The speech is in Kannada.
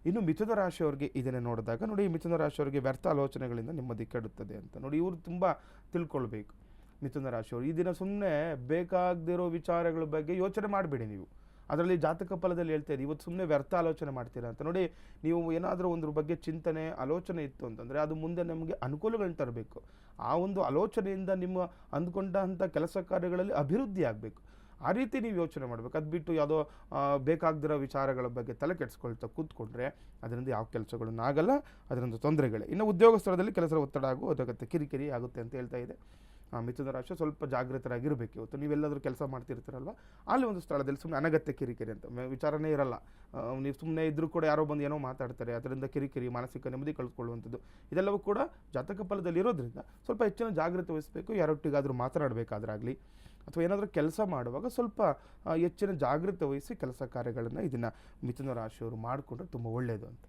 ಇನ್ನು ಮಿಥುನ ರಾಶಿಯವರಿಗೆ ಇದನ್ನೇ ನೋಡಿದಾಗ ನೋಡಿ, ಮಿಥುನ ರಾಶಿಯವರಿಗೆ ವ್ಯರ್ಥ ಆಲೋಚನೆಗಳಿಂದ ನೆಮ್ಮದಿ ಕೆಡುತ್ತದೆ ಅಂತ ನೋಡಿ. ಇವರು ತುಂಬ ತಿಳ್ಕೊಳ್ಬೇಕು. ಮಿಥುನ ರಾಶಿಯವರು ಈ ದಿನ ಸುಮ್ಮನೆ ಬೇಕಾಗದಿರೋ ವಿಚಾರಗಳ ಬಗ್ಗೆ ಯೋಚನೆ ಮಾಡಬೇಡಿ ನೀವು. ಅದರಲ್ಲಿ ಜಾತಕ ಫಲದಲ್ಲಿ ಹೇಳ್ತಾ ಇದೆ, ಇವತ್ತು ಸುಮ್ಮನೆ ವ್ಯರ್ಥ ಆಲೋಚನೆ ಮಾಡ್ತೀರಾ ಅಂತ ನೋಡಿ. ನೀವು ಏನಾದರೂ ಒಂದ್ರ ಬಗ್ಗೆ ಚಿಂತನೆ ಆಲೋಚನೆ ಇತ್ತು ಅಂತಂದರೆ ಅದು ಮುಂದೆ ನಮಗೆ ಅನುಕೂಲಗಳನ್ನ ತರಬೇಕು. ಆ ಒಂದು ಆಲೋಚನೆಯಿಂದ ನಿಮ್ಮ ಅಂದ್ಕೊಂಡಂಥ ಕೆಲಸ ಕಾರ್ಯಗಳಲ್ಲಿ ಅಭಿವೃದ್ಧಿ ಆಗಬೇಕು. ಆ ರೀತಿ ನೀವು ಯೋಚನೆ ಮಾಡಬೇಕು. ಅದು ಬಿಟ್ಟು ಯಾವುದೋ ಬೇಕಾಗದಿರೋ ವಿಚಾರಗಳ ಬಗ್ಗೆ ತಲೆ ಕೆಡಿಸ್ಕೊಳ್ತಾ ಕೂತ್ಕೊಂಡ್ರೆ ಅದರಿಂದ ಯಾವ ಕೆಲಸಗಳನ್ನು ಆಗಲ್ಲ, ಅದರಿಂದ ತೊಂದರೆಗಳೇ. ಇನ್ನು ಉದ್ಯೋಗ ಸ್ಥಳದಲ್ಲಿ ಕೆಲಸದ ಒತ್ತಡ ಆಗುತ್ತೆ, ಕಿರಿಕಿರಿ ಆಗುತ್ತೆ ಅಂತ ಹೇಳ್ತಾ ಇದೆ. ಮಿಥುನ ರಾಶಿ ಸ್ವಲ್ಪ ಜಾಗೃತರಾಗಿರಬೇಕು. ಇವತ್ತು ನೀವೆಲ್ಲಾದರೂ ಕೆಲಸ ಮಾಡ್ತಿರ್ತೀರಲ್ವ, ಅಲ್ಲಿ ಒಂದು ಸ್ಥಳದಲ್ಲಿ ಸುಮ್ಮನೆ ಅನಗತ್ಯ ಕಿರಿಕಿರಿ ಅಂತ ವಿಚಾರನೇ ಇರಲ್ಲ. ನೀವು ಸುಮ್ಮನೆ ಇದ್ರೂ ಕೂಡ ಯಾರೋ ಬಂದು ಏನೋ ಮಾತಾಡ್ತಾರೆ, ಅದರಿಂದ ಕಿರಿಕಿರಿ, ಮಾನಸಿಕ ನೆಮ್ಮದಿ ಕಳ್ಕೊಳ್ಳುವಂಥದ್ದು ಇದೆಲ್ಲವೂ ಕೂಡ ಜಾತಕ ಫಲದಲ್ಲಿ ಇರೋದ್ರಿಂದ ಸ್ವಲ್ಪ ಹೆಚ್ಚಿನ ಜಾಗೃತಿ ವಹಿಸಬೇಕು. ಯಾರೊಟ್ಟಿಗಾದರೂ ಮಾತನಾಡಬೇಕಾದ್ರಾಗಲಿ ಅಥವಾ ಏನಾದರೂ ಕೆಲಸ ಮಾಡುವಾಗ ಸ್ವಲ್ಪ ಹೆಚ್ಚಿನ ಜಾಗೃತಿ ವಹಿಸಿ ಕೆಲಸ ಕಾರ್ಯಗಳನ್ನು ಇದನ್ನು ಮಿಥುನ ರಾಶಿಯವರು ಮಾಡಿಕೊಂಡ್ರೆ ತುಂಬ ಒಳ್ಳೆಯದು ಅಂತ.